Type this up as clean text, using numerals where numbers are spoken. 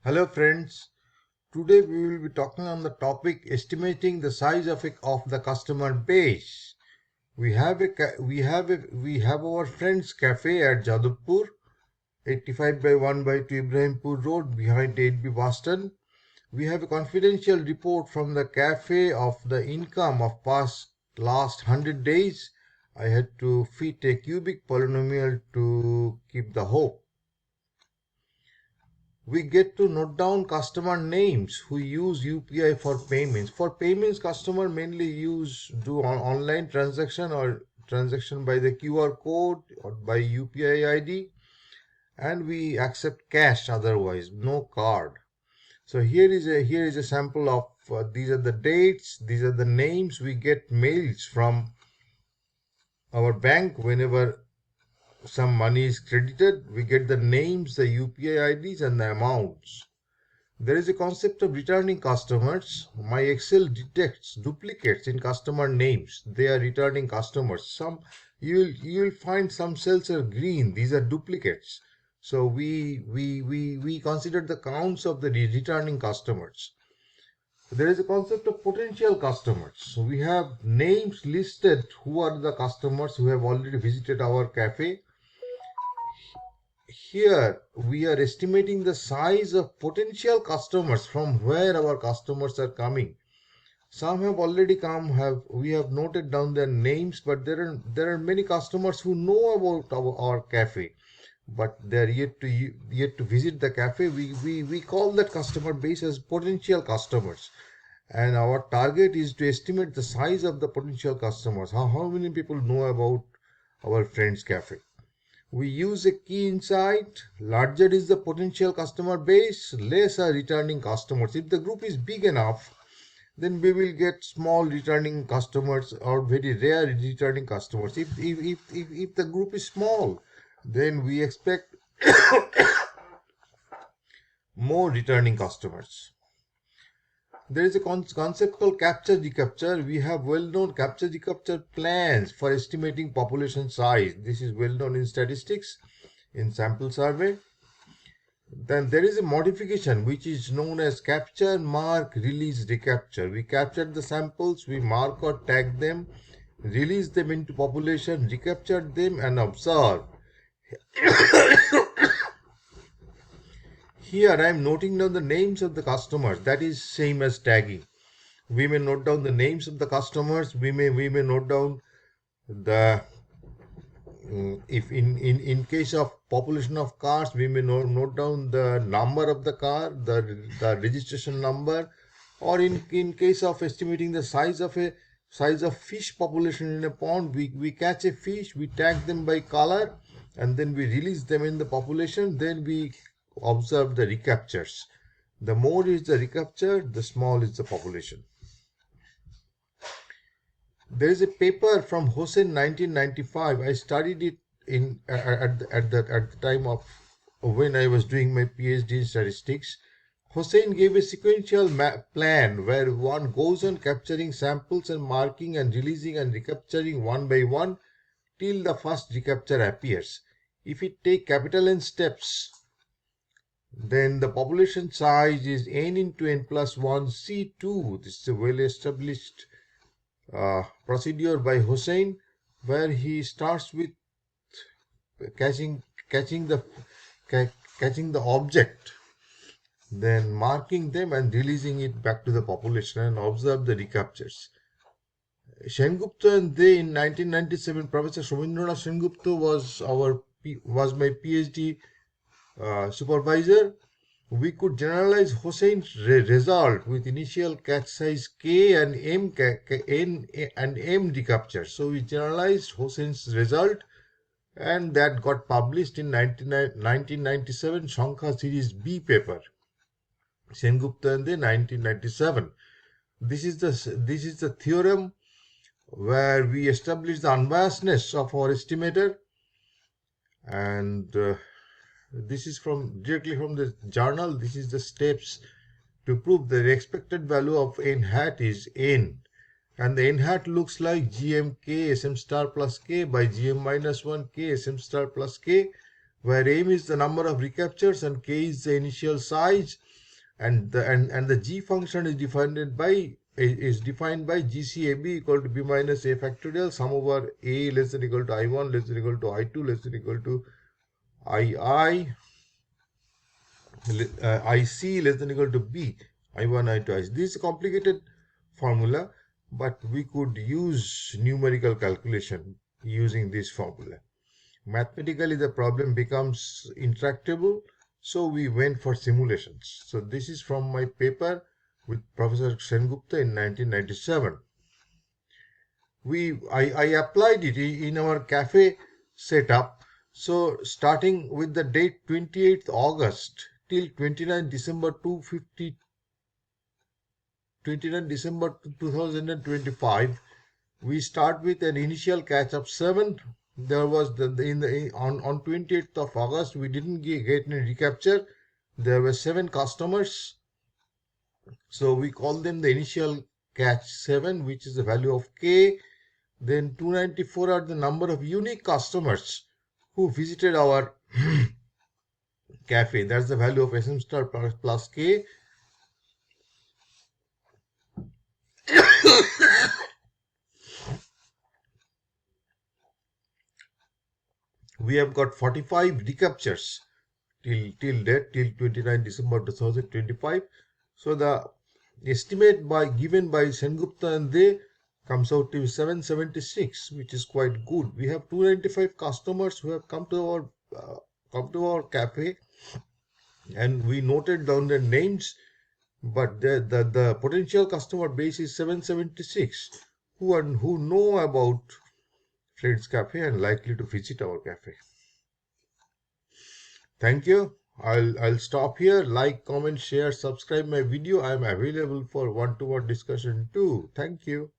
Hello friends, today we will be talking on the topic estimating the size of the customer base. We have our friend's cafe at Jadavpur, 85 by 1 by 2 Ibrahimpur Road behind 8B Boston. We have a confidential report from the cafe of the income of last 100 days. I had to fit a cubic polynomial to keep the hope. We get to note down customer names who use UPI for payments. For payments, customer mainly do online transaction or transaction by the QR code or by UPI ID, and we accept cash otherwise, no card. So here is a sample of these are the dates, these are the names. We get mails from our bank whenever some money is credited. We get the names, the UPI IDs, and the amounts. There is a concept of returning customers. My Excel detects duplicates in customer names. They are returning customers. Some you'll find some cells are green. These are duplicates. So we consider the counts of the returning customers. There is a concept of potential customers. So we have names listed who are the customers who have already visited our cafe. Here we are estimating the size of potential customers from where our customers are coming. Some have already come, we have noted down their names, but there are many customers who know about our cafe, but they are yet to visit the cafe. We call that customer base as potential customers, and our target is to estimate the size of the potential customers. How many people know about our friend's cafe? We use a key insight. Larger is the potential customer base, less are returning customers. If the group is big enough, then we will get small returning customers or very rare returning customers. If the group is small, then we expect more returning customers. There is a concept called capture recapture. We have well-known capture recapture plans for estimating population size. This is well known in statistics, in sample survey. Then there is a modification which is known as capture, mark, release, recapture. We captured the samples, we mark or tag them, release them into population, recapture them, and observe. Here I am noting down the names of the customers. That is same as tagging. We may note down the names of the customers. We may note down the if in case of population of cars, we may note down the number of the car, the registration number, or in case of estimating the size of fish population in a pond, we catch a fish, we tag them by color, and then we release them in the population. Then we observe the recaptures. The more is the recapture, the small is the population. There is a paper from Hossain 1995. I studied it at the time of when I was doing my PhD in statistics. Hossain gave a sequential plan where one goes on capturing samples and marking and releasing and recapturing one by one till the first recapture appears. If it take capital N steps, then the population size is n into n plus 1 C2. This is a well established procedure by Hossain, where he starts with catching the object, then marking them and releasing it back to the population, and observe the recaptures. Sengupta and they in 1997, Professor Somendranath Sengupta was my PhD supervisor. We could generalize Hossain's result with initial catch size K and M recapture. So we generalized Hossain's result, and that got published in 1997 Shankha series B paper. Sengupta and the 1997. This is the theorem where we establish the unbiasedness of our estimator, and this is directly from the journal. This is the steps to prove the expected value of n hat is n, and the n hat looks like gmk sm star plus k by gm minus 1 k sm star plus k, where m is the number of recaptures and k is the initial size. and the G function is defined by GCAB equal to B minus A factorial sum over A less than equal to I1 less than equal to I2 less than equal to II IC less than equal to B I1 I2 IC. This is a complicated formula, but we could use numerical calculation using this formula. Mathematically, the problem becomes intractable, so we went for simulations. So this is from my paper with Professor Sengupta in 1997. I applied it in our cafe setup. So starting with the date 28th August till 29 December 29 December 2025, we start with an initial catch of 7. There was on 28th of August we didn't get any recapture. There were 7 customers, so we call them the initial catch 7, which is the value of K. Then 294 are the number of unique customers who visited our cafe. That's the value of SM star plus K. We have got 45 recaptures till 29 December 2025. So the estimate given by Sengupta and they comes out to 776, which is quite good. We have 295 customers who have come to our cafe, and we noted down their names, but the potential customer base is 776 who know about Fred's Cafe and likely to visit our cafe. Thank you. I'll stop here. Like, comment, share, subscribe my video. I am available for one-to-one discussion too. Thank you.